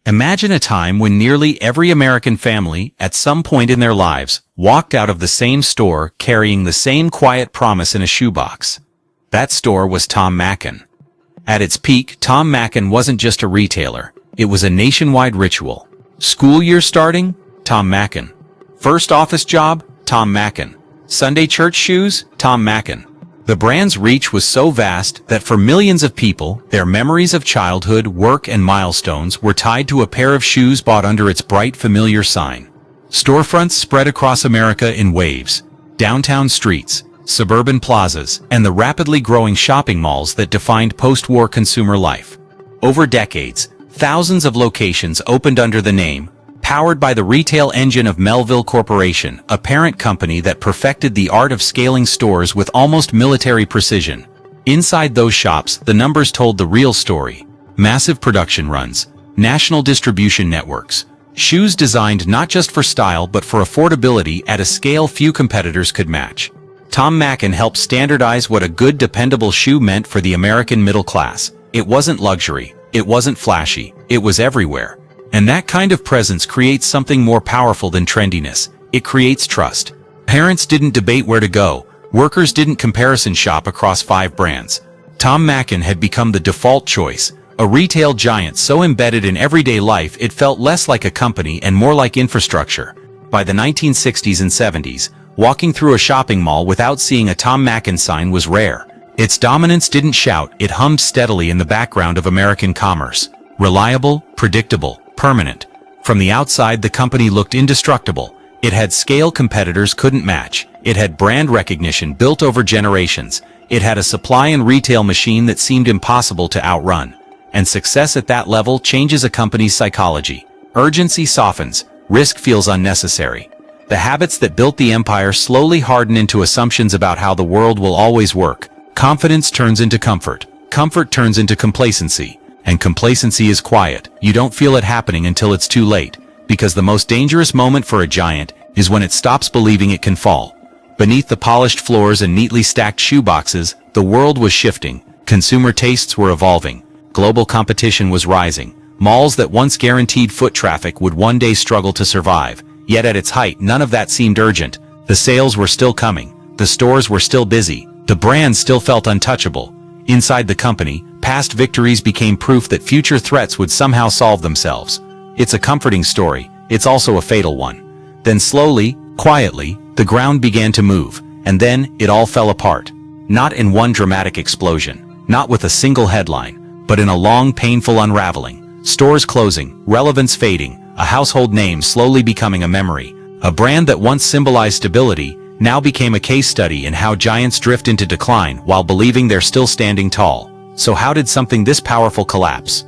Imagine a time when nearly every American family, at some point in their lives, walked out of the same store carrying the same quiet promise in a shoebox. That store was Thom McAn. At its peak, Thom McAn wasn't just a retailer. It was a nationwide ritual. School year starting? Thom McAn. First office job? Thom McAn. Sunday church shoes? Thom McAn. The brand's reach was so vast that for millions of people, their memories of childhood, work, and milestones were tied to a pair of shoes bought under its bright, familiar sign. Storefronts spread across America in waves. Downtown streets, suburban plazas, and the rapidly growing shopping malls that defined post-war consumer life. Over decades, thousands of locations opened under the name, powered by the retail engine of Melville Corporation, a parent company that perfected the art of scaling stores with almost military precision. Inside those shops, the numbers told the real story. Massive production runs, national distribution networks, shoes designed not just for style but for affordability at a scale few competitors could match. Thom McAn helped standardize what a good, dependable shoe meant for the American middle class. It wasn't luxury, it wasn't flashy, it was everywhere. And that kind of presence creates something more powerful than trendiness. It creates trust. Parents didn't debate where to go. Workers didn't comparison shop across 5 brands. Thom McAn had become the default choice, a retail giant so embedded in everyday life it felt less like a company and more like infrastructure. By the 1960s and 70s, walking through a shopping mall without seeing a Thom McAn sign was rare. Its dominance didn't shout, it hummed steadily in the background of American commerce. Reliable, predictable, permanent. From the outside, the company looked indestructible. It had scale competitors couldn't match. It had brand recognition built over generations. It had a supply and retail machine that seemed impossible to outrun. And success at that level changes a company's psychology. Urgency softens. Risk feels unnecessary. The habits that built the empire slowly harden into assumptions about how the world will always work. Confidence turns into comfort. Comfort turns into complacency. And complacency is quiet. You don't feel it happening until it's too late, because the most dangerous moment for a giant is when it stops believing it can fall. Beneath the polished floors and neatly stacked shoeboxes, the world was shifting. Consumer tastes were evolving. Global competition was rising. Malls that once guaranteed foot traffic would one day struggle to survive. Yet at its height, none of that seemed urgent. The sales were still coming. The stores were still busy. The brand still felt untouchable. Inside the company, past victories became proof that future threats would somehow solve themselves. It's a comforting story. It's also a fatal one. Then slowly, quietly, the ground began to move, and then it all fell apart. Not in one dramatic explosion, not with a single headline, but in a long, painful unraveling. Stores closing, relevance fading, a household name slowly becoming a memory. A brand that once symbolized stability now became a case study in how giants drift into decline while believing they're still standing tall. So how did something this powerful collapse?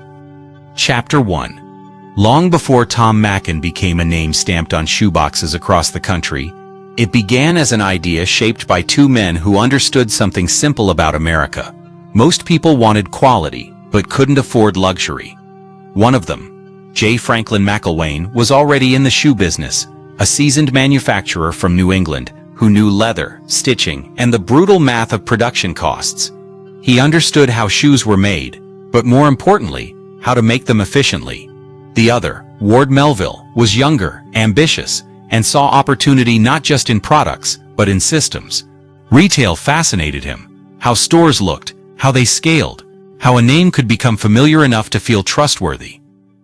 Chapter 1. Long before Thom McAn became a name stamped on shoeboxes across the country, it began as an idea shaped by 2 men who understood something simple about America. Most people wanted quality, but couldn't afford luxury. One of them, J. Franklin McIlwain, was already in the shoe business, a seasoned manufacturer from New England who knew leather, stitching, and the brutal math of production costs. He understood how shoes were made, but more importantly, how to make them efficiently. The other, Ward Melville, was younger, ambitious, and saw opportunity not just in products, but in systems. Retail fascinated him. How stores looked, how they scaled, how a name could become familiar enough to feel trustworthy.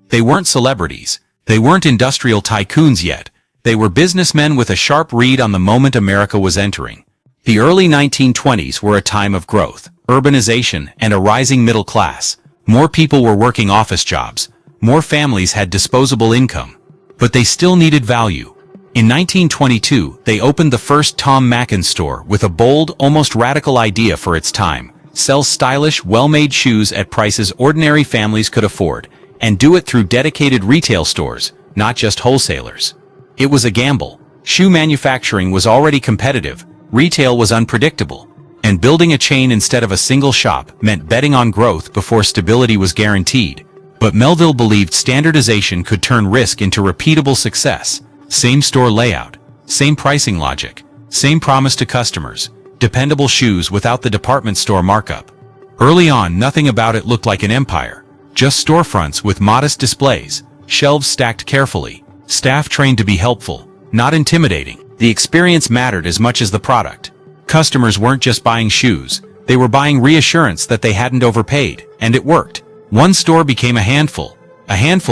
They weren't celebrities. They weren't industrial tycoons yet. They were businessmen with a sharp read on the moment America was entering. The early 1920s were a time of growth, urbanization, and a rising middle class. More people were working office jobs. More families had disposable income. But they still needed value. In 1922, they opened the first Thom McAn store with a bold, almost radical idea for its time. Sell stylish, well-made shoes at prices ordinary families could afford, and do it through dedicated retail stores, not just wholesalers. It was a gamble. Shoe manufacturing was already competitive, retail was unpredictable, and building a chain instead of a single shop meant betting on growth before stability was guaranteed. But Melville believed standardization could turn risk into repeatable success. Same store layout, same pricing logic, same promise to customers, dependable shoes without the department store markup. Early on, nothing about it looked like an empire, just storefronts with modest displays, shelves stacked carefully, staff trained to be helpful, not intimidating. The experience mattered as much as the product. Customers weren't just buying shoes, they were buying reassurance that they hadn't overpaid, and it worked. One store became a handful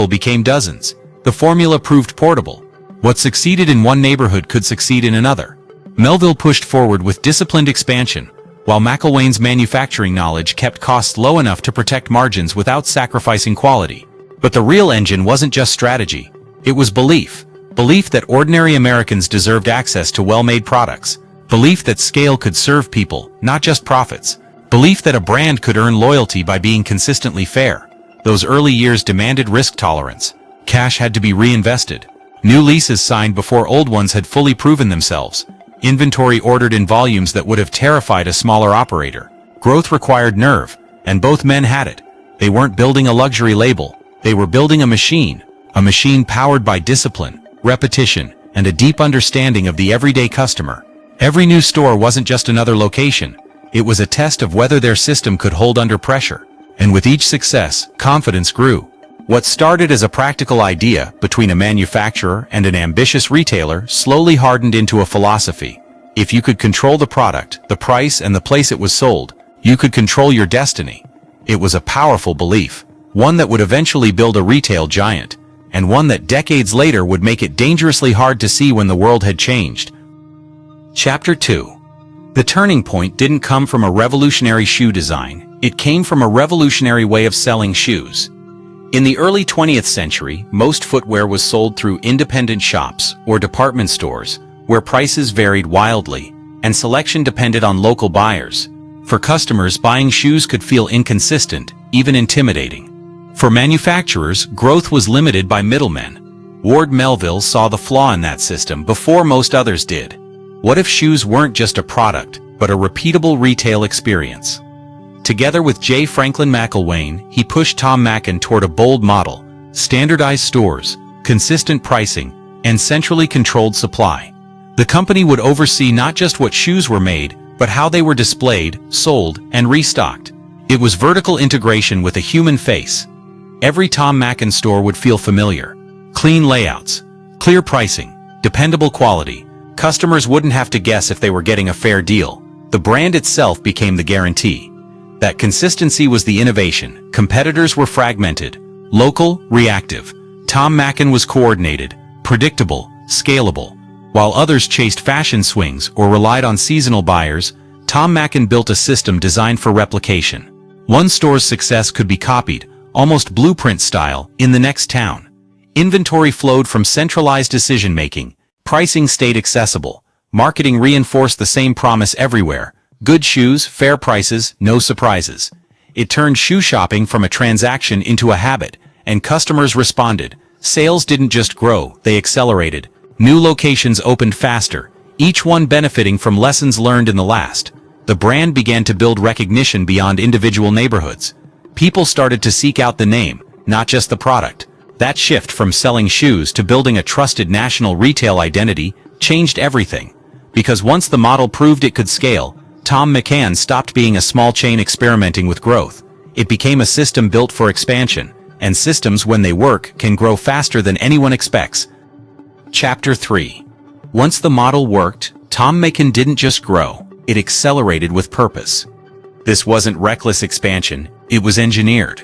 became dozens. The formula proved portable. What succeeded in one neighborhood could succeed in another. Melville pushed forward with disciplined expansion, while McIlwain's manufacturing knowledge kept costs low enough to protect margins without sacrificing quality. But the real engine wasn't just strategy. It was belief. Belief that ordinary Americans deserved access to well-made products. Belief that scale could serve people, not just profits. Belief that a brand could earn loyalty by being consistently fair. Those early years demanded risk tolerance. Cash had to be reinvested. New leases signed before old ones had fully proven themselves. Inventory ordered in volumes that would have terrified a smaller operator. Growth required nerve, and both men had it. They weren't building a luxury label. They were building a machine powered by discipline, repetition, and a deep understanding of the everyday customer. Every new store wasn't just another location. It was a test of whether their system could hold under pressure. And with each success, confidence grew. What started as a practical idea between a manufacturer and an ambitious retailer slowly hardened into a philosophy. If you could control the product, the price, and the place it was sold, you could control your destiny. It was a powerful belief, one that would eventually build a retail giant, and one that decades later would make it dangerously hard to see when the world had changed. Chapter 2. The turning point didn't come from a revolutionary shoe design, it came from a revolutionary way of selling shoes. In the early 20th century, most footwear was sold through independent shops or department stores, where prices varied wildly, and selection depended on local buyers. For customers, buying shoes could feel inconsistent, even intimidating. For manufacturers, growth was limited by middlemen. Ward Melville saw the flaw in that system before most others did. What if shoes weren't just a product, but a repeatable retail experience? Together with J. Franklin McIlwain, he pushed Thom McAn toward a bold model: standardized stores, consistent pricing, and centrally controlled supply. The company would oversee not just what shoes were made, but how they were displayed, sold, and restocked. It was vertical integration with a human face. Every Thom McAn store would feel familiar. Clean layouts, clear pricing, dependable quality. Customers wouldn't have to guess if they were getting a fair deal. The brand itself became the guarantee. That consistency was the innovation. Competitors were fragmented, local, reactive. Thom McAn was coordinated, predictable, scalable. While others chased fashion swings or relied on seasonal buyers, Thom McAn built a system designed for replication. One store's success could be copied, almost blueprint style, in the next town. Inventory flowed from centralized decision-making. Pricing stayed accessible. Marketing reinforced the same promise everywhere: good shoes, fair prices, no surprises. It turned shoe shopping from a transaction into a habit, and customers responded. Sales didn't just grow, they accelerated. New locations opened faster, each one benefiting from lessons learned in the last. The brand began to build recognition beyond individual neighborhoods. People started to seek out the name, not just the product. That shift from selling shoes to building a trusted national retail identity changed everything. Because once the model proved it could scale, Thom McAn stopped being a small chain experimenting with growth. It became a system built for expansion, and systems, when they work, can grow faster than anyone expects. Chapter 3. Once the model worked, Thom McAn didn't just grow, it accelerated with purpose. This wasn't reckless expansion, it was engineered.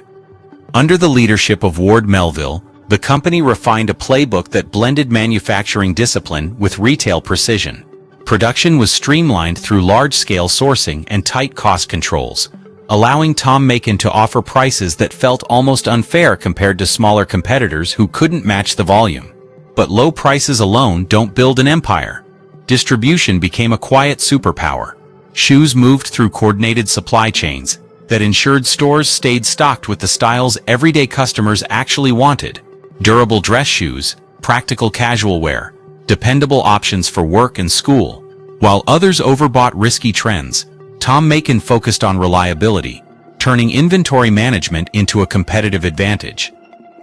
Under the leadership of Ward Melville, the company refined a playbook that blended manufacturing discipline with retail precision. Production was streamlined through large-scale sourcing and tight cost controls, allowing Thom McAn to offer prices that felt almost unfair compared to smaller competitors who couldn't match the volume. But low prices alone don't build an empire. Distribution became a quiet superpower. Shoes moved through coordinated supply chains that ensured stores stayed stocked with the styles everyday customers actually wanted. Durable dress shoes, practical casual wear, dependable options for work and school. While others overbought risky trends, Thom McAn focused on reliability, turning inventory management into a competitive advantage.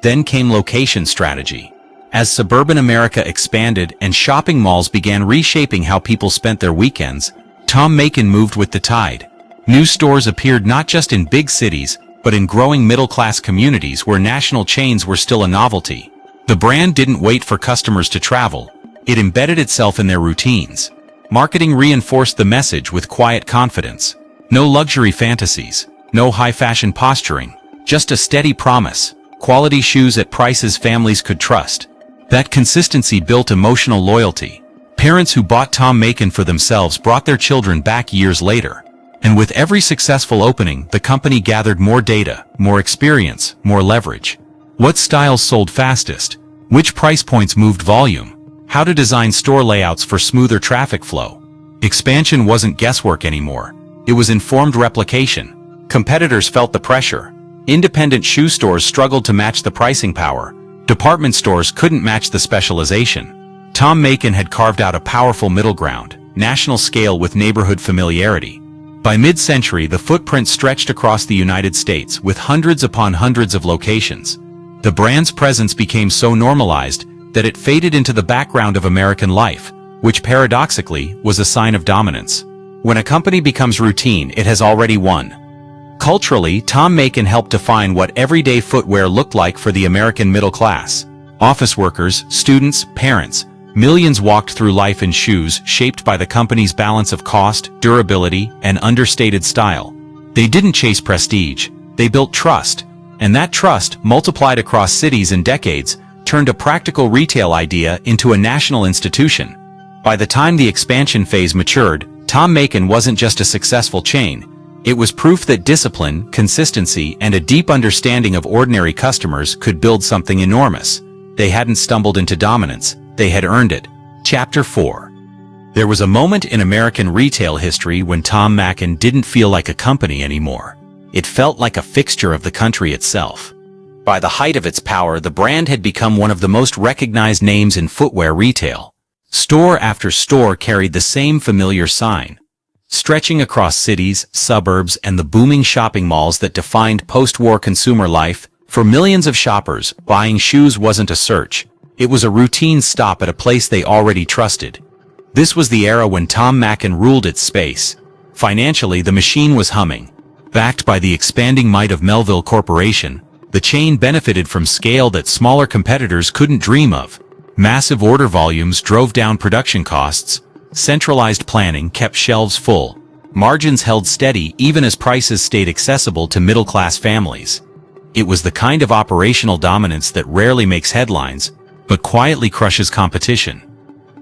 Then came location strategy. As suburban America expanded and shopping malls began reshaping how people spent their weekends, Thom McAn moved with the tide. New stores appeared not just in big cities, but in growing middle-class communities where national chains were still a novelty. The brand didn't wait for customers to travel. It embedded itself in their routines. Marketing reinforced the message with quiet confidence. No luxury fantasies, no high-fashion posturing, just a steady promise. Quality shoes at prices families could trust. That consistency built emotional loyalty. Parents who bought Thom McAn for themselves brought their children back years later. And with every successful opening, the company gathered more data, more experience, more leverage. What styles sold fastest? Which price points moved volume? How to design store layouts for smoother traffic flow. Expansion wasn't guesswork anymore. It was informed replication. Competitors felt the pressure. Independent shoe stores struggled to match the pricing power. Department stores couldn't match the specialization. Thom McAn had carved out a powerful middle ground, national scale with neighborhood familiarity. By mid-century, the footprint stretched across the United States with hundreds upon hundreds of locations. The brand's presence became so normalized that it faded into the background of American life, which paradoxically was a sign of dominance. When a company becomes routine, it has already won. Culturally, Thom McAn helped define what everyday footwear looked like for the American middle class. Office workers, students, parents, millions walked through life in shoes shaped by the company's balance of cost, durability, and understated style. They didn't chase prestige, they built trust, and that trust, multiplied across cities and decades, turned a practical retail idea into a national institution. By the time the expansion phase matured, Thom McAn wasn't just a successful chain. It was proof that discipline, consistency, and a deep understanding of ordinary customers could build something enormous. They hadn't stumbled into dominance, they had earned it. Chapter 4. There was a moment in American retail history when Thom McAn didn't feel like a company anymore. It felt like a fixture of the country itself. By the height of its power, the brand had become one of the most recognized names in footwear retail. Store after store carried the same familiar sign, stretching across cities, suburbs, and the booming shopping malls that defined post-war consumer life. For millions of shoppers, buying shoes wasn't a search. It was a routine stop at a place they already trusted. This was the era when Thom McAn ruled its space. Financially, the machine was humming. Backed by the expanding might of Melville Corporation, the chain benefited from scale that smaller competitors couldn't dream of. Massive order volumes drove down production costs. Centralized planning kept shelves full. Margins held steady even as prices stayed accessible to middle-class families. It was the kind of operational dominance that rarely makes headlines, but quietly crushes competition.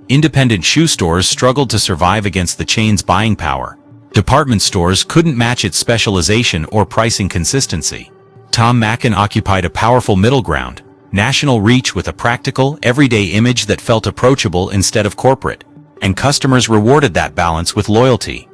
Independent shoe stores struggled to survive against the chain's buying power. Department stores couldn't match its specialization or pricing consistency. Thom McAn occupied a powerful middle ground, national reach with a practical, everyday image that felt approachable instead of corporate, and customers rewarded that balance with loyalty.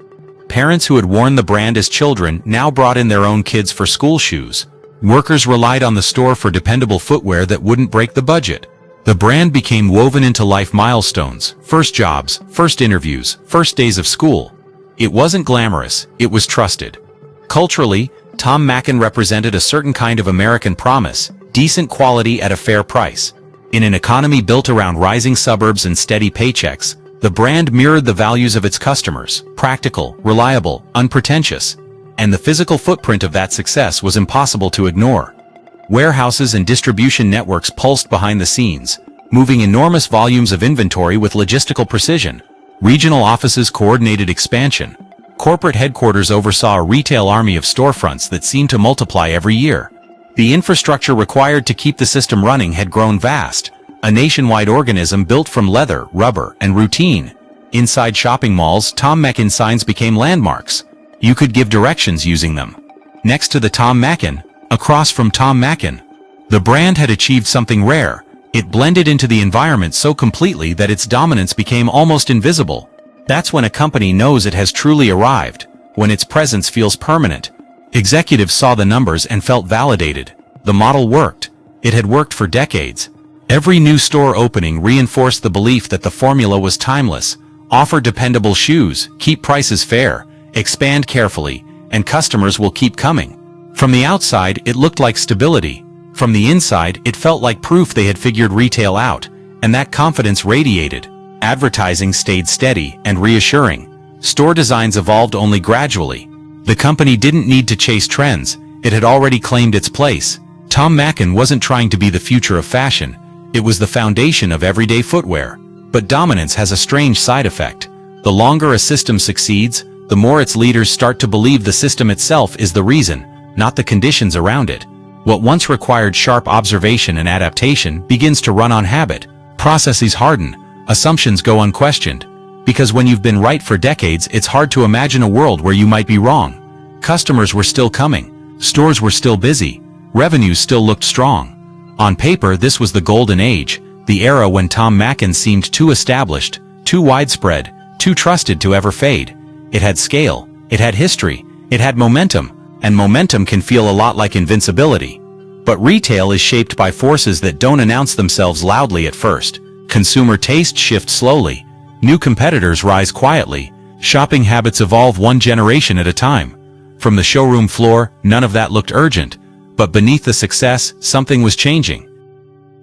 Parents who had worn the brand as children now brought in their own kids for school shoes. Workers relied on the store for dependable footwear that wouldn't break the budget. The brand became woven into life milestones, first jobs, first interviews, first days of school. It wasn't glamorous, it was trusted. Culturally, Thom McAn represented a certain kind of American promise, decent quality at a fair price. In an economy built around rising suburbs and steady paychecks, the brand mirrored the values of its customers, practical, reliable, unpretentious. And the physical footprint of that success was impossible to ignore. Warehouses and distribution networks pulsed behind the scenes, moving enormous volumes of inventory with logistical precision. Regional offices coordinated expansion. Corporate headquarters oversaw a retail army of storefronts that seemed to multiply every year. The infrastructure required to keep the system running had grown vast, a nationwide organism built from leather, rubber, and routine. Inside shopping malls, Thom McAn signs became landmarks. You could give directions using them. Next to the Thom McAn, across from Thom McAn. The brand had achieved something rare. It blended into the environment so completely that its dominance became almost invisible. That's when a company knows it has truly arrived, when its presence feels permanent. Executives saw the numbers and felt validated. The model worked. It had worked for decades. Every new store opening reinforced the belief that the formula was timeless. Offer dependable shoes, keep prices fair, expand carefully, and customers will keep coming. From the outside, it looked like stability. From the inside, it felt like proof they had figured retail out, and that confidence radiated. Advertising stayed steady and reassuring. Store designs evolved only gradually. The company didn't need to chase trends. It had already claimed its place. Thom McAn wasn't trying to be the future of fashion. It was the foundation of everyday footwear. But dominance has a strange side effect. The longer a system succeeds, the more its leaders start to believe the system itself is the reason, not the conditions around it. What once required sharp observation and adaptation begins to run on habit. Processes harden, assumptions go unquestioned. Because when you've been right for decades, it's hard to imagine a world where you might be wrong. Customers were still coming, stores were still busy, revenues still looked strong. On paper, this was the golden age, the era when Thom McAn seemed too established, too widespread, too trusted to ever fade. It had scale, it had history, it had momentum, and momentum can feel a lot like invincibility. But retail is shaped by forces that don't announce themselves loudly at first. Consumer tastes shift slowly, new competitors rise quietly, shopping habits evolve one generation at a time. From the showroom floor, none of that looked urgent, but beneath the success, something was changing.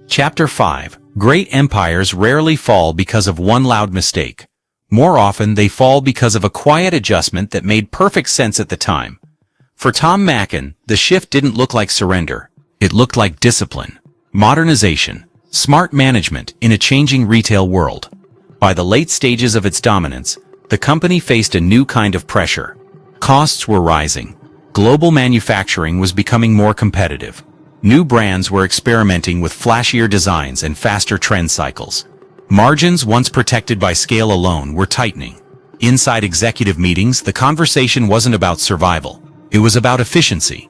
Chapter 5. Great empires rarely fall because of one loud mistake. More often, they fall because of a quiet adjustment that made perfect sense at the time. For Thom McAn, the shift didn't look like surrender. It looked like discipline, modernization, smart management in a changing retail world. By the late stages of its dominance, the company faced a new kind of pressure. Costs were rising. Global manufacturing was becoming more competitive. New brands were experimenting with flashier designs and faster trend cycles. Margins, once protected by scale alone, were tightening. Inside executive meetings, the conversation wasn't about survival. It was about efficiency.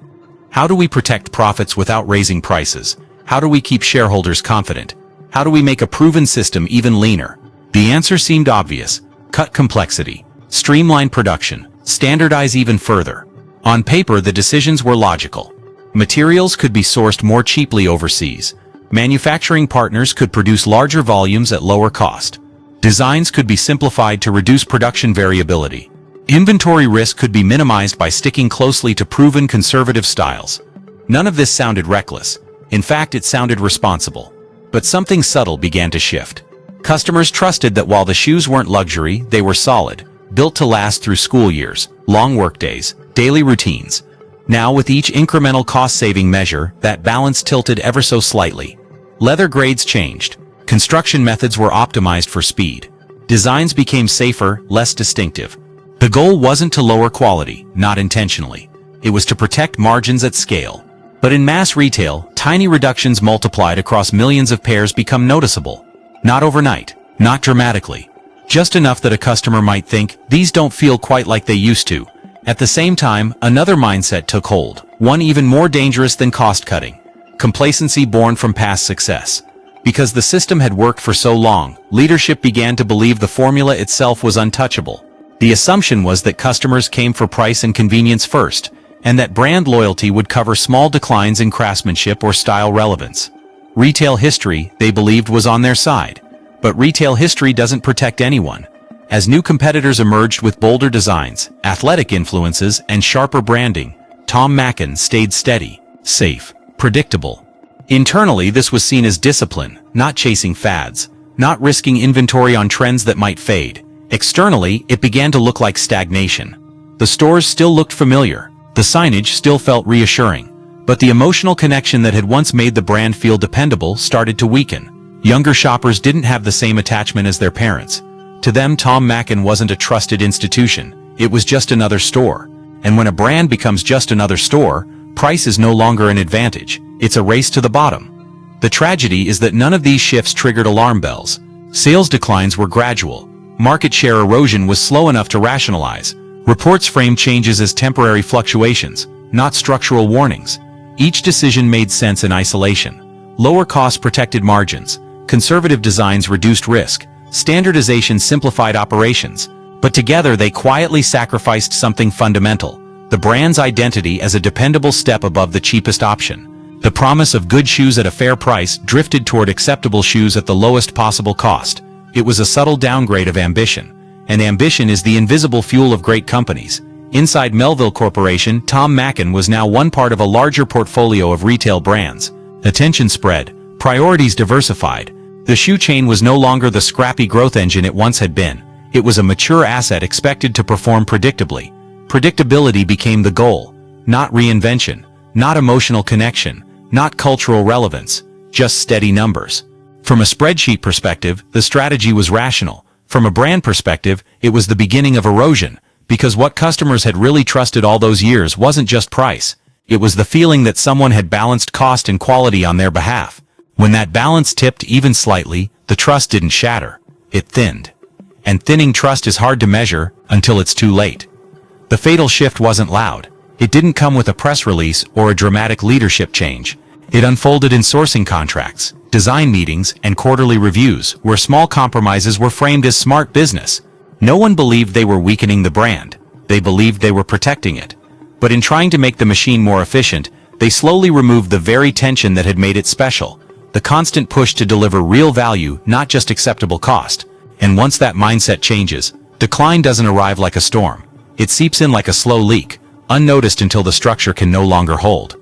How do we protect profits without raising prices? How do we keep shareholders confident? How do we make a proven system even leaner? The answer seemed obvious. Cut complexity, streamline production, standardize even further. On paper, the decisions were logical. Materials could be sourced more cheaply overseas. Manufacturing partners could produce larger volumes at lower cost. Designs could be simplified to reduce production variability. Inventory risk could be minimized by sticking closely to proven conservative styles. None of this sounded reckless. In fact, it sounded responsible. But something subtle began to shift. Customers trusted that while the shoes weren't luxury, they were solid, built to last through school years, long workdays, daily routines. Now, with each incremental cost-saving measure, that balance tilted ever so slightly. Leather grades changed. Construction methods were optimized for speed. Designs became safer, less distinctive. The goal wasn't to lower quality, not intentionally. It was to protect margins at scale. But in mass retail, tiny reductions multiplied across millions of pairs become noticeable. Not overnight, not dramatically. Just enough that a customer might think, these don't feel quite like they used to. At the same time, another mindset took hold, one even more dangerous than cost-cutting. Complacency born from past success. Because the system had worked for so long, leadership began to believe the formula itself was untouchable. The assumption was that customers came for price and convenience first, and that brand loyalty would cover small declines in craftsmanship or style relevance. Retail history, they believed, was on their side. But retail history doesn't protect anyone. As new competitors emerged with bolder designs, athletic influences, and sharper branding, Thom McAn stayed steady, safe, predictable. Internally, this was seen as discipline, not chasing fads, not risking inventory on trends that might fade. Externally, it began to look like stagnation. The stores still looked familiar, the signage still felt reassuring, but the emotional connection that had once made the brand feel dependable started to weaken. Younger shoppers didn't have the same attachment as their parents. To them, Thom McAn wasn't a trusted institution, it was just another store. And when a brand becomes just another store, price is no longer an advantage, it's a race to the bottom. The tragedy is that none of these shifts triggered alarm bells. Sales declines were gradual. Market share erosion was slow enough to rationalize. Reports framed changes as temporary fluctuations, not structural warnings. Each decision made sense in isolation. Lower costs protected margins. Conservative designs reduced risk. Standardization simplified operations, but together they quietly sacrificed something fundamental, the brand's identity as a dependable step above the cheapest option. The promise of good shoes at a fair price drifted toward acceptable shoes at the lowest possible cost. It was a subtle downgrade of ambition, and ambition is the invisible fuel of great companies. Inside Melville Corporation, Thom McAn was now one part of a larger portfolio of retail brands. Attention spread, priorities diversified. The shoe chain was no longer the scrappy growth engine it once had been. It was a mature asset expected to perform predictably. Predictability became the goal. Not reinvention, not emotional connection, not cultural relevance, just steady numbers. From a spreadsheet perspective, the strategy was rational. From a brand perspective, it was the beginning of erosion, because what customers had really trusted all those years wasn't just price. It was the feeling that someone had balanced cost and quality on their behalf. When that balance tipped even slightly, the trust didn't shatter. It thinned. And thinning trust is hard to measure until it's too late. The fatal shift wasn't loud. It didn't come with a press release or a dramatic leadership change. It unfolded in sourcing contracts, design meetings, and quarterly reviews, where small compromises were framed as smart business. No one believed they were weakening the brand. They believed they were protecting it. But in trying to make the machine more efficient, they slowly removed the very tension that had made it special. The constant push to deliver real value, not just acceptable cost. And once that mindset changes, decline doesn't arrive like a storm. It seeps in like a slow leak, unnoticed until the structure can no longer hold.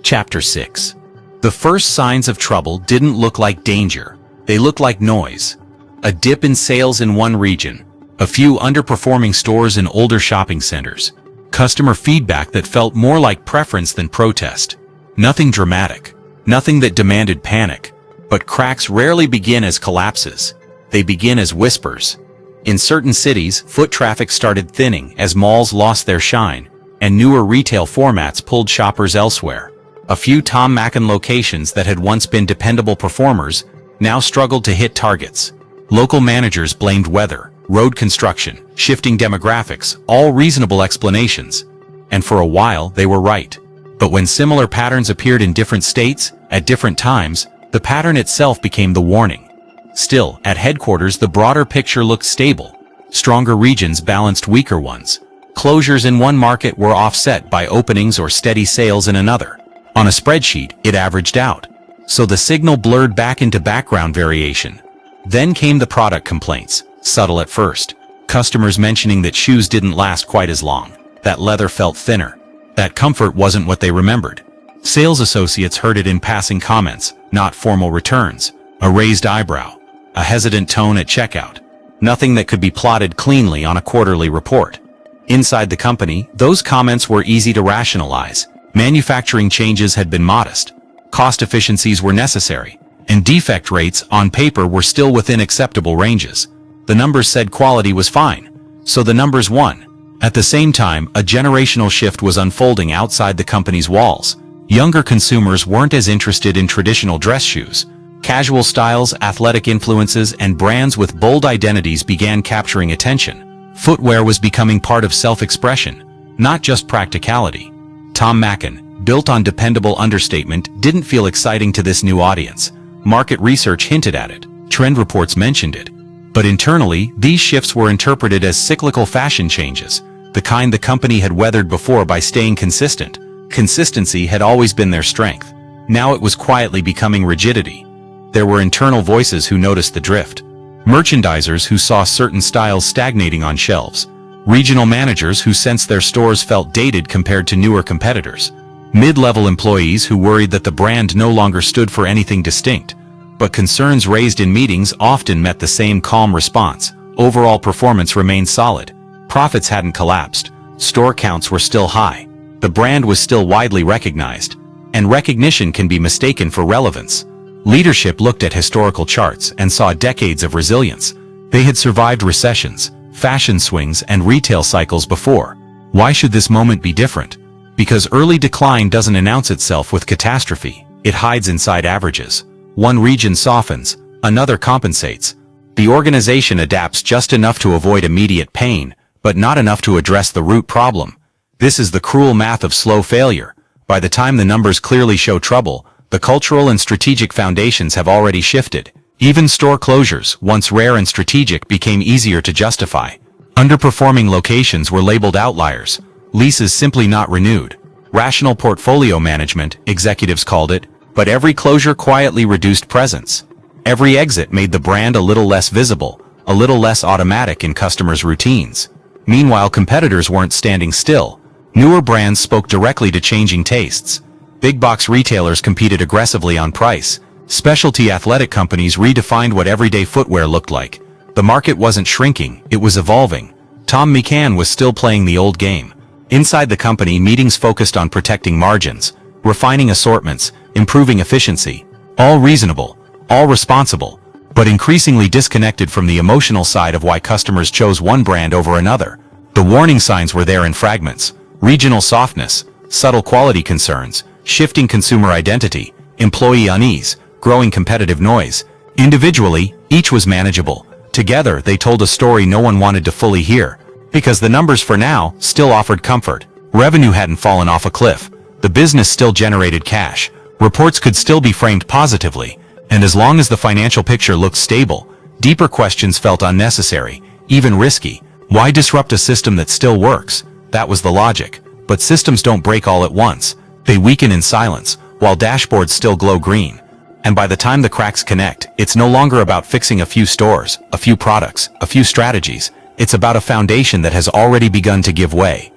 Chapter 6. The first signs of trouble didn't look like danger. They looked like noise. A dip in sales in one region. A few underperforming stores in older shopping centers. Customer feedback that felt more like preference than protest. Nothing dramatic. Nothing that demanded panic. But cracks rarely begin as collapses. They begin as whispers. In certain cities, foot traffic started thinning as malls lost their shine, and newer retail formats pulled shoppers elsewhere. A few Thom McAn locations that had once been dependable performers now struggled to hit targets. Local managers blamed weather, road construction, shifting demographics, all reasonable explanations. And for a while, they were right. But when similar patterns appeared in different states, at different times, the pattern itself became the warning. Still, at headquarters the broader picture looked stable. Stronger regions balanced weaker ones. Closures in one market were offset by openings or steady sales in another. On a spreadsheet, it averaged out. So the signal blurred back into background variation. Then came the product complaints, subtle at first. Customers mentioning that shoes didn't last quite as long, that leather felt thinner, that comfort wasn't what they remembered. Sales associates heard it in passing comments, not formal returns. A raised eyebrow. A hesitant tone at checkout. Nothing that could be plotted cleanly on a quarterly report. Inside the company, those comments were easy to rationalize. Manufacturing changes had been modest. Cost efficiencies were necessary. And defect rates, on paper, were still within acceptable ranges. The numbers said quality was fine. So the numbers won. At the same time, a generational shift was unfolding outside the company's walls. Younger consumers weren't as interested in traditional dress shoes. Casual styles, athletic influences, and brands with bold identities began capturing attention. Footwear was becoming part of self-expression, not just practicality. Thom McAn, built on dependable understatement, didn't feel exciting to this new audience. Market research hinted at it. Trend reports mentioned it. But internally, these shifts were interpreted as cyclical fashion changes, the kind the company had weathered before by staying consistent. Consistency had always been their strength. Now it was quietly becoming rigidity. There were internal voices who noticed the drift. Merchandisers who saw certain styles stagnating on shelves. Regional managers who sensed their stores felt dated compared to newer competitors. Mid-level employees who worried that the brand no longer stood for anything distinct. But concerns raised in meetings often met the same calm response. Overall performance remained solid. Profits hadn't collapsed. Store counts were still high. The brand was still widely recognized. And recognition can be mistaken for relevance. Leadership looked at historical charts and saw decades of resilience. They had survived recessions, fashion swings, and retail cycles before. Why should this moment be different? Because early decline doesn't announce itself with catastrophe. It hides inside averages. One region softens, another compensates. The organization adapts just enough to avoid immediate pain, but not enough to address the root problem. This is the cruel math of slow failure. By the time the numbers clearly show trouble, the cultural and strategic foundations have already shifted. Even store closures, once rare and strategic, became easier to justify. Underperforming locations were labeled outliers. Leases simply not renewed. Rational portfolio management, executives called it, but every closure quietly reduced presence. Every exit made the brand a little less visible, a little less automatic in customers' routines. Meanwhile, competitors weren't standing still. Newer brands spoke directly to changing tastes. Big box retailers competed aggressively on price. Specialty athletic companies redefined what everyday footwear looked like. The market wasn't shrinking, it was evolving. Thom McAn was still playing the old game. Inside the company, meetings focused on protecting margins, refining assortments, improving efficiency. All reasonable, all responsible, but increasingly disconnected from the emotional side of why customers chose one brand over another. The warning signs were there in fragments: regional softness, subtle quality concerns, shifting consumer identity, employee unease, growing competitive noise. Individually, each was manageable. Together, they told a story no one wanted to fully hear, because the numbers for now still offered comfort. Revenue hadn't fallen off a cliff. The business still generated cash. Reports could still be framed positively, and as long as the financial picture looked stable, deeper questions felt unnecessary, even risky. Why disrupt a system that still works? That was the logic. But systems don't break all at once. They weaken in silence, while dashboards still glow green. And by the time the cracks connect, it's no longer about fixing a few stores, a few products, a few strategies. It's about a foundation that has already begun to give way.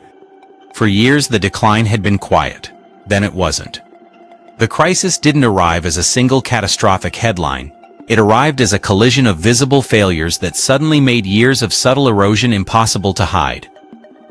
For years, the decline had been quiet. Then it wasn't. The crisis didn't arrive as a single catastrophic headline. It arrived as a collision of visible failures that suddenly made years of subtle erosion impossible to hide.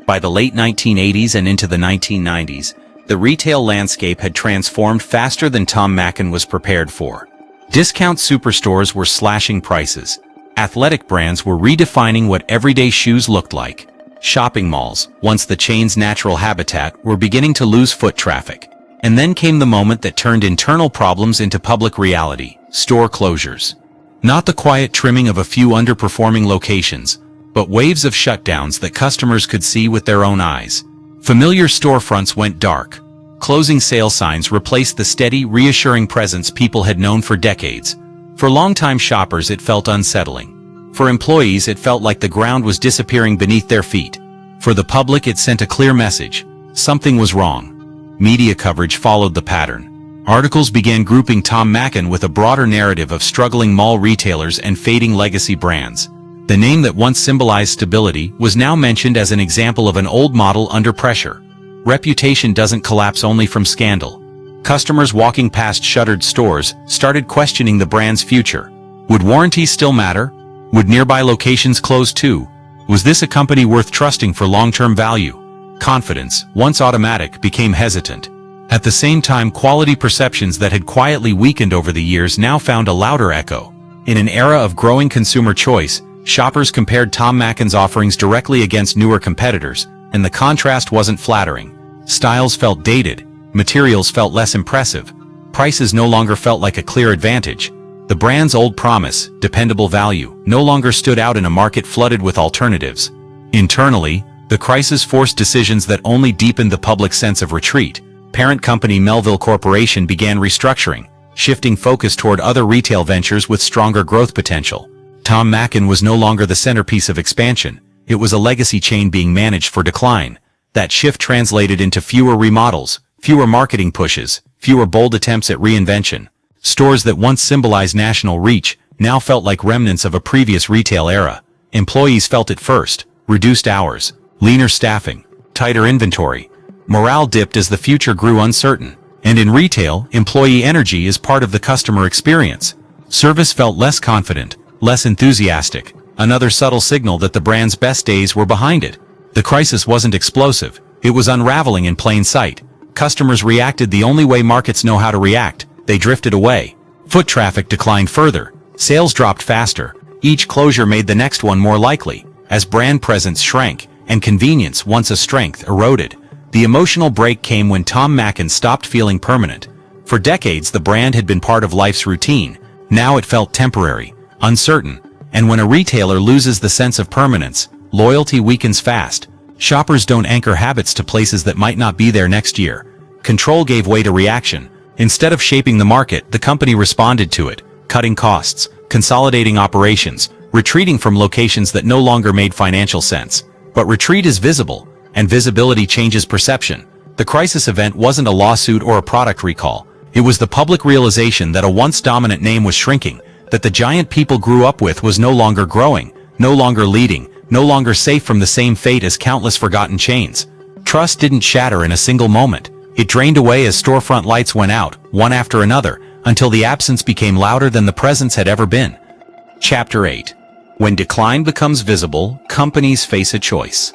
By the late 1980s and into the 1990s, the retail landscape had transformed faster than Thom McAn was prepared for. Discount superstores were slashing prices. Athletic brands were redefining what everyday shoes looked like. Shopping malls, once the chain's natural habitat, were beginning to lose foot traffic. And then came the moment that turned internal problems into public reality: store closures. Not the quiet trimming of a few underperforming locations, but waves of shutdowns that customers could see with their own eyes. Familiar storefronts went dark. Closing sale signs replaced the steady, reassuring presence people had known for decades. For longtime shoppers, it felt unsettling. For employees, it felt like the ground was disappearing beneath their feet. For the public, it sent a clear message: something was wrong. Media coverage followed the pattern. Articles began grouping Thom McAn with a broader narrative of struggling mall retailers and fading legacy brands. The name that once symbolized stability was now mentioned as an example of an old model under pressure. Reputation doesn't collapse only from scandal. Customers walking past shuttered stores started questioning the brand's future. Would warranties still matter? Would nearby locations close too? Was this a company worth trusting for long-term value? Confidence, once automatic, became hesitant. At the same time, quality perceptions that had quietly weakened over the years now found a louder echo. In an era of growing consumer choice, shoppers compared Thom McAn's offerings directly against newer competitors, and the contrast wasn't flattering. Styles felt dated, materials felt less impressive, prices no longer felt like a clear advantage. The brand's old promise, dependable value, no longer stood out in a market flooded with alternatives. Internally, the crisis forced decisions that only deepened the public's sense of retreat. Parent company Melville Corporation began restructuring, shifting focus toward other retail ventures with stronger growth potential. Thom McAn was no longer the centerpiece of expansion. It was a legacy chain being managed for decline. That shift translated into fewer remodels, fewer marketing pushes, fewer bold attempts at reinvention. Stores that once symbolized national reach now felt like remnants of a previous retail era. Employees felt it first: reduced hours, leaner staffing, tighter inventory. Morale dipped as the future grew uncertain. And in retail, employee energy is part of the customer experience. Service felt less confident, less enthusiastic, another subtle signal that the brand's best days were behind it. The crisis wasn't explosive. It was unraveling in plain sight. Customers reacted the only way markets know how to react. They drifted away. Foot traffic declined further. Sales dropped faster. Each closure made the next one more likely, as brand presence shrank, and convenience, once a strength, eroded. The emotional break came when Thom McAn stopped feeling permanent. For decades, the brand had been part of life's routine. Now it felt temporary, uncertain, and when a retailer loses the sense of permanence, loyalty weakens fast. Shoppers don't anchor habits to places that might not be there next year. Control gave way to reaction. Instead of shaping the market, the company responded to it, cutting costs, consolidating operations, retreating from locations that no longer made financial sense. But retreat is visible, and visibility changes perception. The crisis event wasn't a lawsuit or a product recall. It was the public realization that a once dominant name was shrinking, that the giant people grew up with was no longer growing, no longer leading, no longer safe from the same fate as countless forgotten chains. Trust didn't shatter in a single moment. It drained away as storefront lights went out, one after another, until the absence became louder than the presence had ever been. Chapter 8. When decline becomes visible, companies face a choice.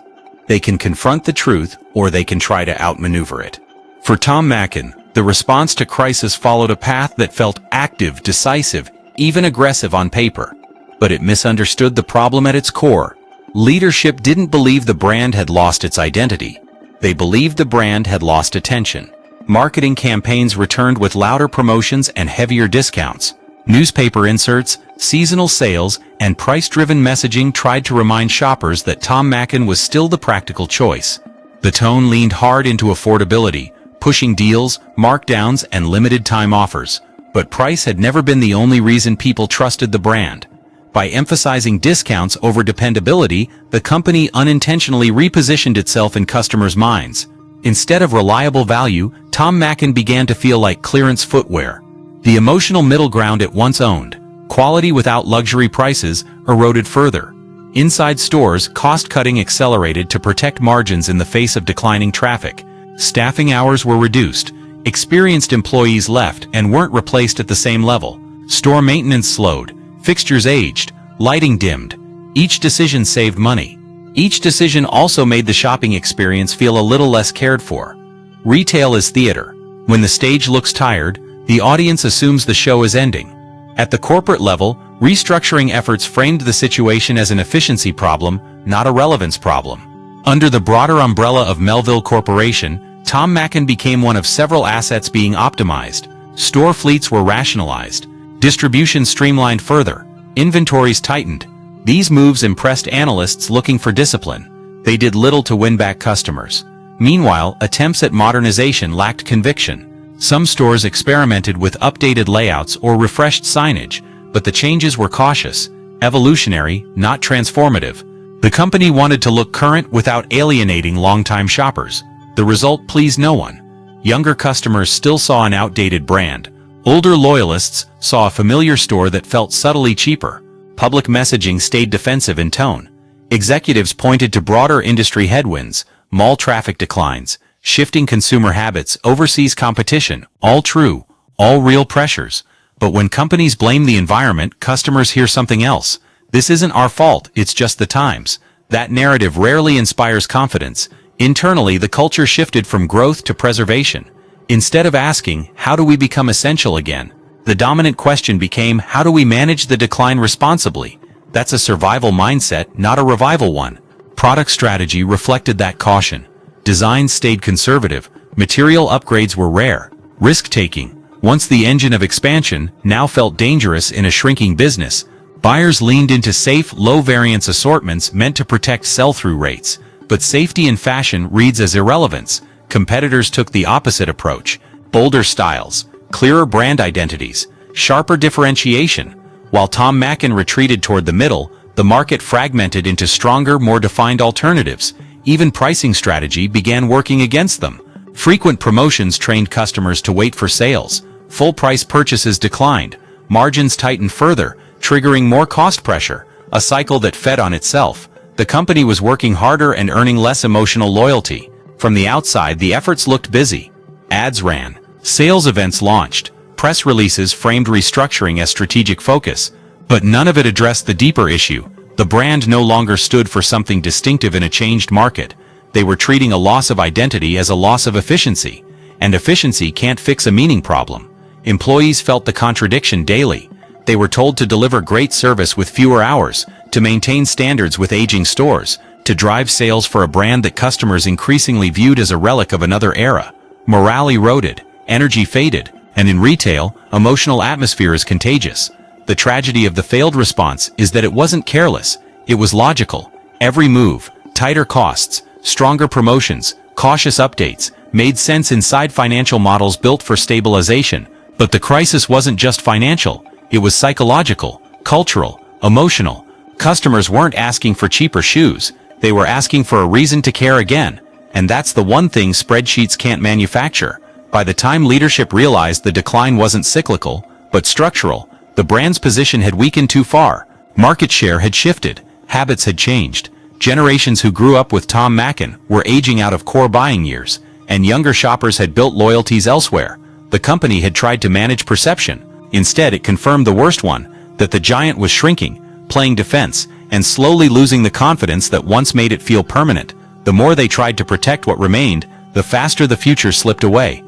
They can confront the truth, or they can try to outmaneuver it. For Thom McAn, the response to crisis followed a path that felt active, decisive, even aggressive on paper. But it misunderstood the problem at its core. Leadership didn't believe the brand had lost its identity. They believed the brand had lost attention. Marketing campaigns returned with louder promotions and heavier discounts. Newspaper inserts, seasonal sales, and price-driven messaging tried to remind shoppers that Thom McAn was still the practical choice. The tone leaned hard into affordability, pushing deals, markdowns, and limited-time offers. But price had never been the only reason people trusted the brand. By emphasizing discounts over dependability, the company unintentionally repositioned itself in customers' minds. Instead of reliable value, Thom McAn began to feel like clearance footwear. The emotional middle ground it once owned, quality without luxury prices, eroded further. Inside stores, cost-cutting accelerated to protect margins in the face of declining traffic. Staffing hours were reduced. Experienced employees left and weren't replaced at the same level. Store maintenance slowed. Fixtures aged. Lighting dimmed. Each decision saved money. Each decision also made the shopping experience feel a little less cared for. Retail is theater. When the stage looks tired, the audience assumes the show is ending. At the corporate level, restructuring efforts framed the situation as an efficiency problem, not a relevance problem. Under the broader umbrella of Melville Corporation, Thom McAn became one of several assets being optimized. Store fleets were rationalized. Distribution streamlined further. Inventories tightened. These moves impressed analysts looking for discipline. They did little to win back customers. Meanwhile, attempts at modernization lacked conviction. Some stores experimented with updated layouts or refreshed signage, but the changes were cautious, evolutionary, not transformative. The company wanted to look current without alienating longtime shoppers. The result pleased no one. Younger customers still saw an outdated brand. Older loyalists saw a familiar store that felt subtly cheaper. Public messaging stayed defensive in tone. Executives pointed to broader industry headwinds, mall traffic declines, shifting consumer habits, overseas competition, all true, all real pressures. But when companies blame the environment, customers hear something else. This isn't our fault, it's just the times. That narrative rarely inspires confidence. Internally, the culture shifted from growth to preservation. Instead of asking, how do we become essential again? The dominant question became, how do we manage the decline responsibly? That's a survival mindset, not a revival one. Product strategy reflected that caution. Design stayed conservative. Material upgrades were rare. Risk-taking, once the engine of expansion, now felt dangerous in a shrinking business. Buyers leaned into safe, low-variance assortments meant to protect sell-through rates. But safety in fashion reads as irrelevance. Competitors took the opposite approach. Bolder styles, clearer brand identities, sharper differentiation. While Thom McAn retreated toward the middle, the market fragmented into stronger, more defined alternatives. Even pricing strategy began working against them. Frequent promotions trained customers to wait for sales. Full-price purchases declined. Margins tightened further, triggering more cost pressure, a cycle that fed on itself. The company was working harder and earning less emotional loyalty. From the outside, the efforts looked busy. Ads ran. Sales events launched. Press releases framed restructuring as strategic focus. But none of it addressed the deeper issue. The brand no longer stood for something distinctive in a changed market. They were treating a loss of identity as a loss of efficiency. And efficiency can't fix a meaning problem. Employees felt the contradiction daily. They were told to deliver great service with fewer hours, to maintain standards with aging stores, to drive sales for a brand that customers increasingly viewed as a relic of another era. Morale eroded, energy faded, and in retail, emotional atmosphere is contagious. The tragedy of the failed response is that it wasn't careless, it was logical. Every move, tighter costs, stronger promotions, cautious updates, made sense inside financial models built for stabilization. But the crisis wasn't just financial, it was psychological, cultural, emotional. Customers weren't asking for cheaper shoes, they were asking for a reason to care again. And that's the one thing spreadsheets can't manufacture. By the time leadership realized the decline wasn't cyclical, but structural, the brand's position had weakened too far. Market share had shifted, habits had changed. Generations who grew up with Thom McAn were aging out of core buying years, and younger shoppers had built loyalties elsewhere. The company had tried to manage perception. Instead, it confirmed the worst one, that the giant was shrinking, playing defense, and slowly losing the confidence that once made it feel permanent. The more they tried to protect what remained, the faster the future slipped away.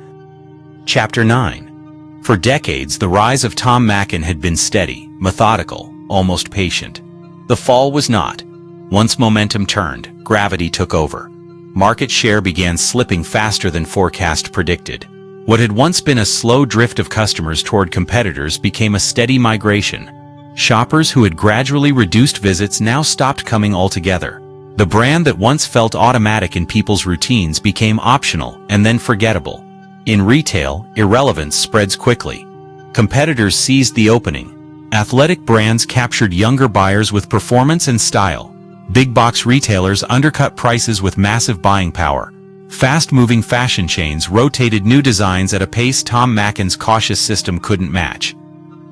Chapter 9. For decades, the rise of Thom McAn had been steady, methodical, almost patient. The fall was not. Once momentum turned, gravity took over. Market share began slipping faster than forecast predicted. What had once been a slow drift of customers toward competitors became a steady migration. Shoppers who had gradually reduced visits now stopped coming altogether. The brand that once felt automatic in people's routines became optional and then forgettable. In retail, irrelevance spreads quickly. Competitors seized the opening. Athletic brands captured younger buyers with performance and style. Big box retailers undercut prices with massive buying power. Fast-moving fashion chains rotated new designs at a pace Thom McAn's cautious system couldn't match.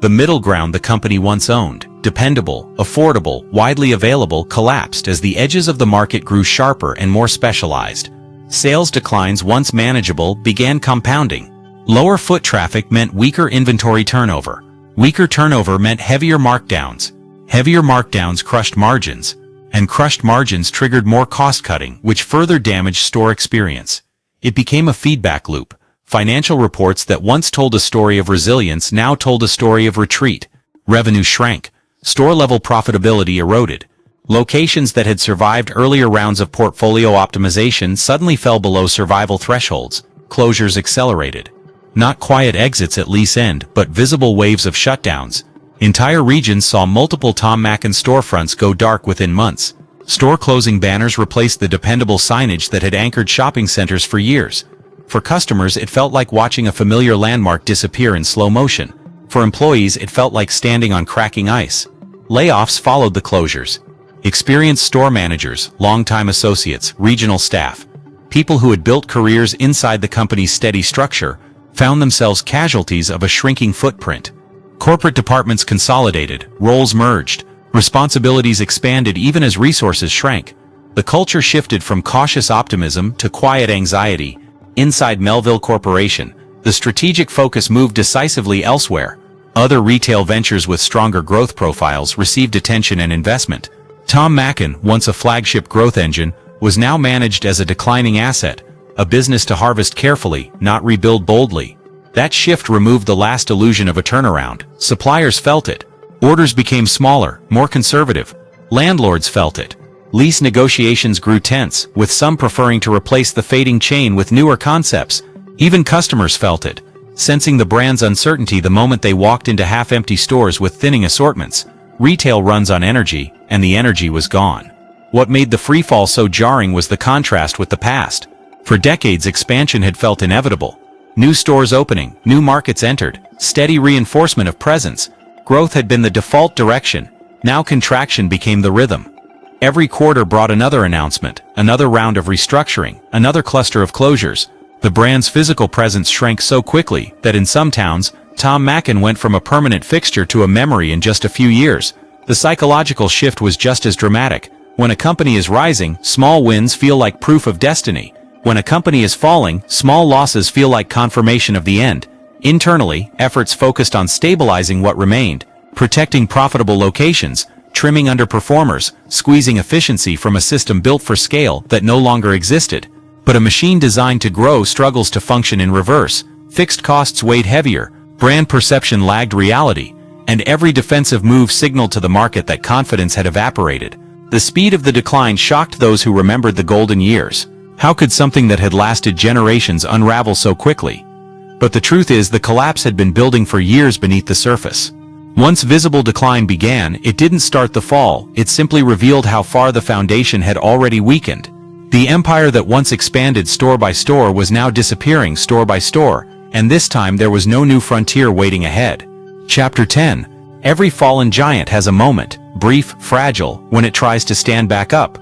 The middle ground the company once owned, dependable, affordable, widely available, collapsed as the edges of the market grew sharper and more specialized. Sales declines, once manageable, began compounding. Lower foot traffic meant weaker inventory turnover. Weaker turnover meant heavier markdowns. Heavier markdowns crushed margins, and crushed margins triggered more cost-cutting, which further damaged store experience. It became a feedback loop. Financial reports that once told a story of resilience now told a story of retreat. Revenue shrank. Store-level profitability eroded. Locations that had survived earlier rounds of portfolio optimization suddenly fell below survival thresholds. Closures accelerated. Not quiet exits at lease end, but visible waves of shutdowns. Entire regions saw multiple Thom McAn storefronts go dark within months. Store closing banners replaced the dependable signage that had anchored shopping centers for years. For customers, it felt like watching a familiar landmark disappear in slow motion. For employees, it felt like standing on cracking ice. Layoffs followed the closures. Experienced store managers, longtime associates, regional staff, people who had built careers inside the company's steady structure, found themselves casualties of a shrinking footprint. Corporate departments consolidated, roles merged, responsibilities expanded even as resources shrank. The culture shifted from cautious optimism to quiet anxiety. Inside Melville Corporation, the strategic focus moved decisively elsewhere. Other retail ventures with stronger growth profiles received attention and investment. Thom McAn, once a flagship growth engine, was now managed as a declining asset, a business to harvest carefully, not rebuild boldly. That shift removed the last illusion of a turnaround. Suppliers felt it. Orders became smaller, more conservative. Landlords felt it. Lease negotiations grew tense, with some preferring to replace the fading chain with newer concepts. Even customers felt it, sensing the brand's uncertainty the moment they walked into half-empty stores with thinning assortments. Retail runs on energy, and the energy was gone. What made the freefall so jarring was the contrast with the past. For decades, expansion had felt inevitable. New stores opening, new markets entered, steady reinforcement of presence. Growth had been the default direction. Now contraction became the rhythm. Every quarter brought another announcement, another round of restructuring, another cluster of closures. The brand's physical presence shrank so quickly that in some towns, Thom McAn went from a permanent fixture to a memory in just a few years. The psychological shift was just as dramatic. When a company is rising, small wins feel like proof of destiny. When a company is falling, small losses feel like confirmation of the end. Internally, efforts focused on stabilizing what remained, protecting profitable locations, trimming underperformers, squeezing efficiency from a system built for scale that no longer existed. But a machine designed to grow struggles to function in reverse. Fixed costs weighed heavier, brand perception lagged reality, and every defensive move signaled to the market that confidence had evaporated. The speed of the decline shocked those who remembered the golden years. How could something that had lasted generations unravel so quickly? But the truth is, the collapse had been building for years beneath the surface. Once visible decline began, it didn't start the fall, it simply revealed how far the foundation had already weakened. The empire that once expanded store by store was now disappearing store by store, and this time there was no new frontier waiting ahead. Chapter 10. Every fallen giant has a moment, brief, fragile, when it tries to stand back up.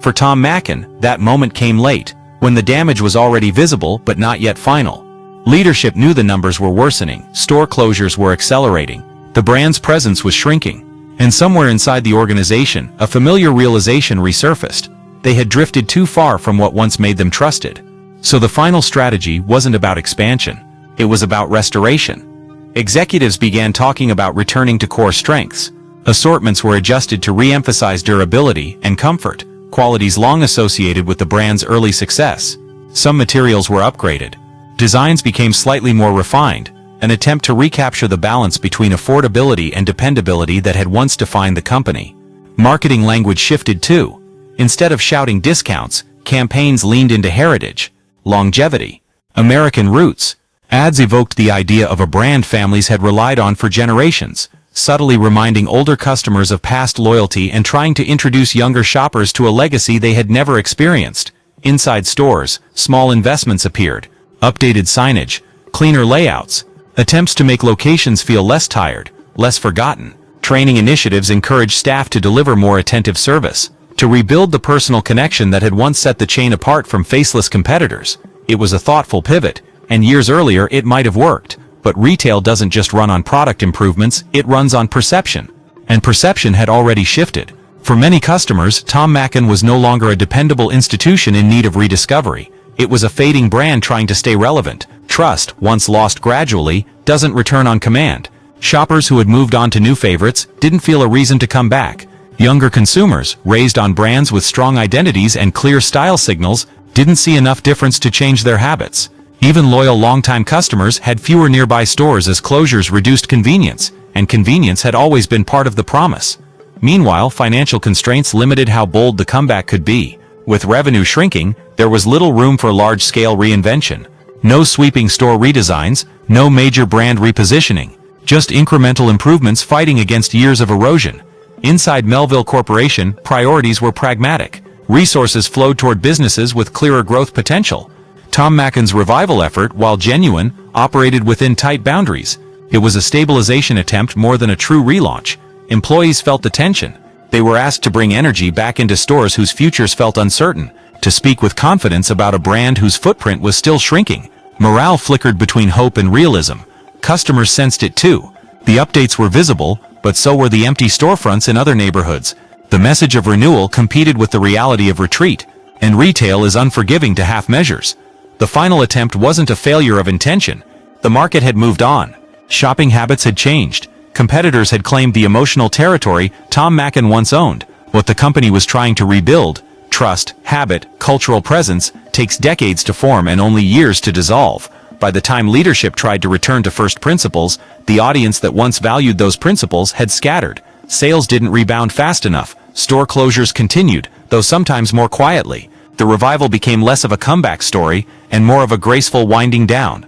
For Thom McAn, that moment came late, when the damage was already visible but not yet final. Leadership knew the numbers were worsening, store closures were accelerating, the brand's presence was shrinking, and somewhere inside the organization, a familiar realization resurfaced. They had drifted too far from what once made them trusted. So the final strategy wasn't about expansion, it was about restoration. Executives began talking about returning to core strengths. Assortments were adjusted to re-emphasize durability and comfort, qualities long associated with the brand's early success. Some materials were upgraded. Designs became slightly more refined, an attempt to recapture the balance between affordability and dependability that had once defined the company. Marketing language shifted too. Instead of shouting discounts, campaigns leaned into heritage, longevity, American roots. Ads evoked the idea of a brand families had relied on for generations, subtly reminding older customers of past loyalty and trying to introduce younger shoppers to a legacy they had never experienced. Inside stores, small investments appeared, updated signage, cleaner layouts, attempts to make locations feel less tired, less forgotten. Training initiatives encouraged staff to deliver more attentive service, to rebuild the personal connection that had once set the chain apart from faceless competitors. It was a thoughtful pivot, and years earlier it might have worked. But retail doesn't just run on product improvements, it runs on perception. And perception had already shifted. For many customers, Thom McAn was no longer a dependable institution in need of rediscovery. It was a fading brand trying to stay relevant. Trust, once lost gradually, doesn't return on command. Shoppers who had moved on to new favorites didn't feel a reason to come back. Younger consumers, raised on brands with strong identities and clear style signals, didn't see enough difference to change their habits. Even loyal longtime customers had fewer nearby stores as closures reduced convenience, and convenience had always been part of the promise. Meanwhile, financial constraints limited how bold the comeback could be. With revenue shrinking, there was little room for large-scale reinvention. No sweeping store redesigns, no major brand repositioning, just incremental improvements fighting against years of erosion. Inside Melville Corporation, priorities were pragmatic. Resources flowed toward businesses with clearer growth potential. Thom McAn's revival effort, while genuine, operated within tight boundaries. It was a stabilization attempt more than a true relaunch. Employees felt the tension. They were asked to bring energy back into stores whose futures felt uncertain, to speak with confidence about a brand whose footprint was still shrinking. Morale flickered between hope and realism. Customers sensed it too. The updates were visible, but so were the empty storefronts in other neighborhoods. The message of renewal competed with the reality of retreat, and retail is unforgiving to half measures. The final attempt wasn't a failure of intention. The market had moved on. Shopping habits had changed. Competitors had claimed the emotional territory Thom McAn once owned. What the company was trying to rebuild, trust, habit, cultural presence, takes decades to form and only years to dissolve. By the time leadership tried to return to first principles, the audience that once valued those principles had scattered. Sales didn't rebound fast enough. Store closures continued, though sometimes more quietly. The revival became less of a comeback story and more of a graceful winding down.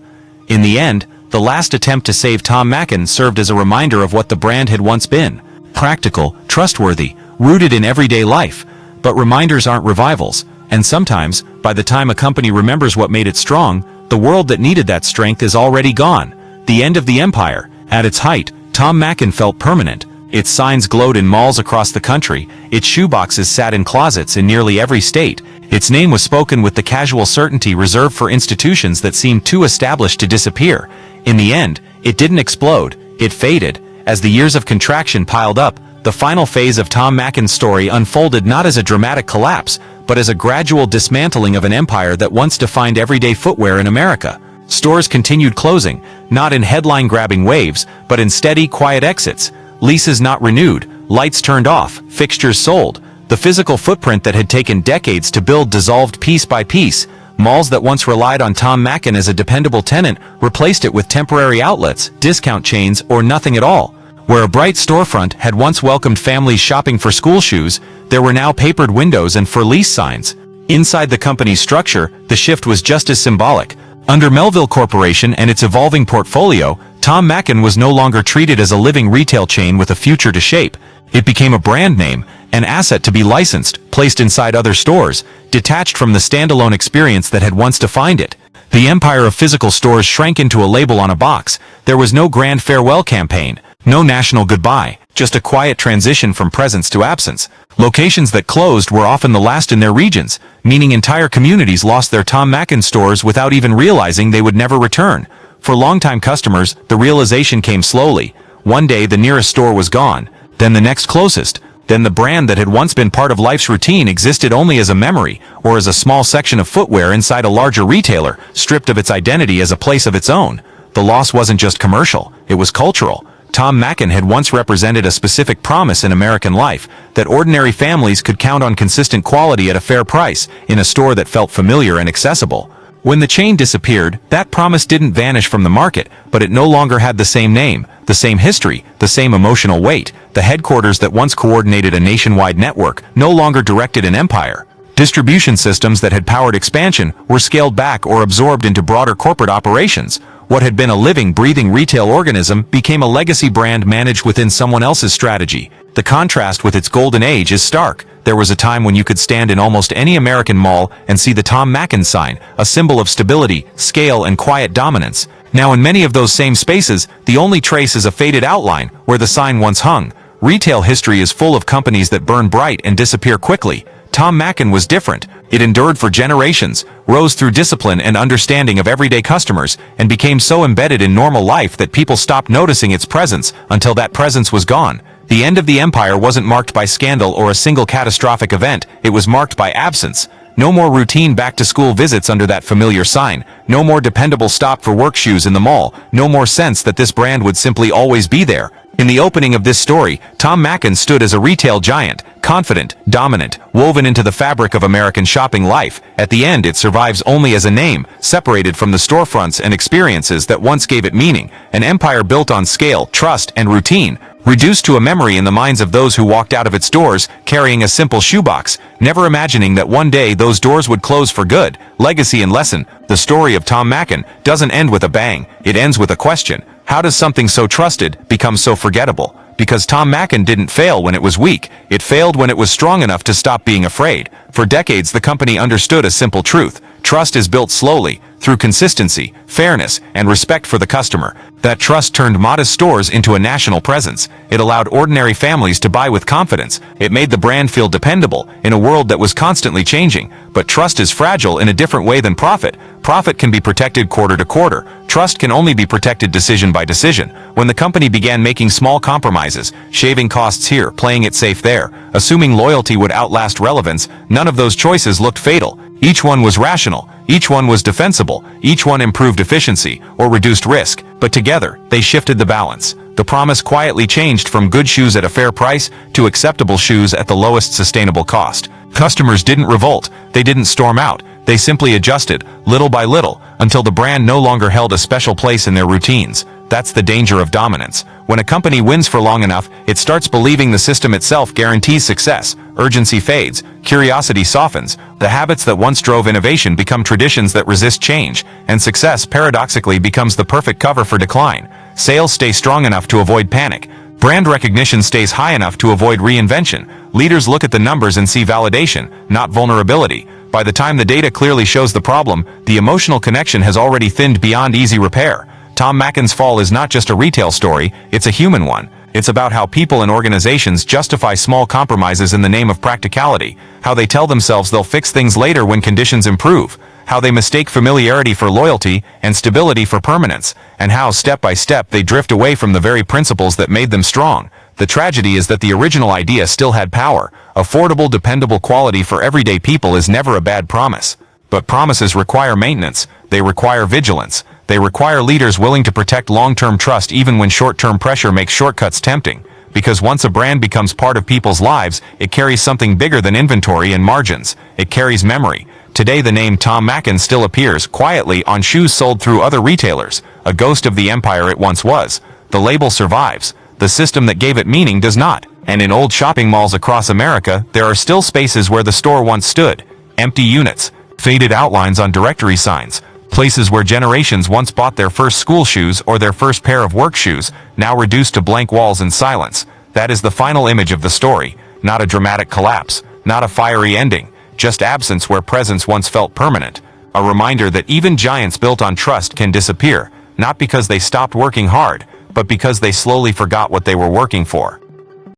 In the end, the last attempt to save Thom McAn served as a reminder of what the brand had once been. Practical, trustworthy, rooted in everyday life. But reminders aren't revivals, and sometimes, by the time a company remembers what made it strong, the world that needed that strength is already gone. The end of the empire. At its height, Thom McAn felt permanent. Its signs glowed in malls across the country, its shoeboxes sat in closets in nearly every state, its name was spoken with the casual certainty reserved for institutions that seemed too established to disappear. In the end, it didn't explode, it faded. As the years of contraction piled up, the final phase of Thom McAn's story unfolded not as a dramatic collapse, but as a gradual dismantling of an empire that once defined everyday footwear in America. Stores continued closing, not in headline-grabbing waves, but in steady, quiet exits. Leases not renewed, lights turned off, fixtures sold. The physical footprint that had taken decades to build dissolved piece by piece. Malls that once relied on Thom McAn as a dependable tenant replaced it with temporary outlets, discount chains, or nothing at all. Where a bright storefront had once welcomed families shopping for school shoes, there were now papered windows and for-lease signs. Inside the company's structure, the shift was just as symbolic. Under Melville Corporation and its evolving portfolio, Thom McAn was no longer treated as a living retail chain with a future to shape. It became a brand name, an asset to be licensed, placed inside other stores, detached from the standalone experience that had once defined it. The empire of physical stores shrank into a label on a box. There was no grand farewell campaign, no national goodbye, just a quiet transition from presence to absence. Locations that closed were often the last in their regions, meaning entire communities lost their Thom McAn stores without even realizing they would never return. For longtime customers, the realization came slowly. One day the nearest store was gone, then the next closest. Then the brand that had once been part of life's routine existed only as a memory, or as a small section of footwear inside a larger retailer, stripped of its identity as a place of its own. The loss wasn't just commercial, it was cultural. Thom McAn had once represented a specific promise in American life, that ordinary families could count on consistent quality at a fair price, in a store that felt familiar and accessible. When the chain disappeared, that promise didn't vanish from the market, but it no longer had the same name, the same history, the same emotional weight. The headquarters that once coordinated a nationwide network no longer directed an empire. Distribution systems that had powered expansion were scaled back or absorbed into broader corporate operations. What had been a living, breathing retail organism became a legacy brand managed within someone else's strategy. The contrast with its golden age is stark. There was a time when you could stand in almost any American mall and see the Thom McAn sign, a symbol of stability, scale, and quiet dominance. Now in many of those same spaces, the only trace is a faded outline where the sign once hung. Retail history is full of companies that burn bright and disappear quickly. Thom McAn was different. It endured for generations, rose through discipline and understanding of everyday customers, and became so embedded in normal life that people stopped noticing its presence until that presence was gone. The end of the empire wasn't marked by scandal or a single catastrophic event, it was marked by absence. No more routine back-to-school visits under that familiar sign, no more dependable stop-for-work shoes in the mall, no more sense that this brand would simply always be there. In the opening of this story, Thom McAn stood as a retail giant, confident, dominant, woven into the fabric of American shopping life. At the end, it survives only as a name, separated from the storefronts and experiences that once gave it meaning, an empire built on scale, trust, and routine, reduced to a memory in the minds of those who walked out of its doors carrying a simple shoebox, never imagining that one day those doors would close for good. Legacy and lesson. The story of Thom McAn doesn't end with a bang, it ends with a question. How does something so trusted become so forgettable? Because Thom McAn didn't fail when it was weak, it failed when it was strong enough to stop being afraid. For decades the company understood a simple truth. Trust is built slowly, through consistency, fairness, and respect for the customer. That trust turned modest stores into a national presence. It allowed ordinary families to buy with confidence. It made the brand feel dependable in a world that was constantly changing. But trust is fragile in a different way than profit. Profit can be protected quarter to quarter. Trust can only be protected decision by decision. When the company began making small compromises, shaving costs here, playing it safe there, assuming loyalty would outlast relevance, none of those choices looked fatal. Each one was rational, each one was defensible, each one improved efficiency or reduced risk, but together, they shifted the balance. The promise quietly changed from good shoes at a fair price to acceptable shoes at the lowest sustainable cost. Customers didn't revolt, they didn't storm out, they simply adjusted, little by little, until the brand no longer held a special place in their routines. That's the danger of dominance. When a company wins for long enough, it starts believing the system itself guarantees success. Urgency fades, curiosity softens, the habits that once drove innovation become traditions that resist change, and success paradoxically becomes the perfect cover for decline. Sales stay strong enough to avoid panic. Brand recognition stays high enough to avoid reinvention. Leaders look at the numbers and see validation, not vulnerability. By the time the data clearly shows the problem, the emotional connection has already thinned beyond easy repair. Thom McAn's fall is not just a retail story, it's a human one. It's about how people and organizations justify small compromises in the name of practicality, how they tell themselves they'll fix things later when conditions improve, how they mistake familiarity for loyalty and stability for permanence, and how step by step they drift away from the very principles that made them strong. The tragedy is that the original idea still had power. Affordable, dependable quality for everyday people is never a bad promise. But promises require maintenance, they require vigilance. They require leaders willing to protect long-term trust even when short-term pressure makes shortcuts tempting. Because once a brand becomes part of people's lives, it carries something bigger than inventory and margins. It carries memory. Today the name Thom McAn still appears quietly on shoes sold through other retailers, a ghost of the empire it once was. The label survives. The system that gave it meaning does not. And in old shopping malls across America, there are still spaces where the store once stood. Empty units, faded outlines on directory signs, places where generations once bought their first school shoes or their first pair of work shoes, now reduced to blank walls and silence. That is the final image of the story, not a dramatic collapse, not a fiery ending, just absence where presence once felt permanent. A reminder that even giants built on trust can disappear, not because they stopped working hard, but because they slowly forgot what they were working for.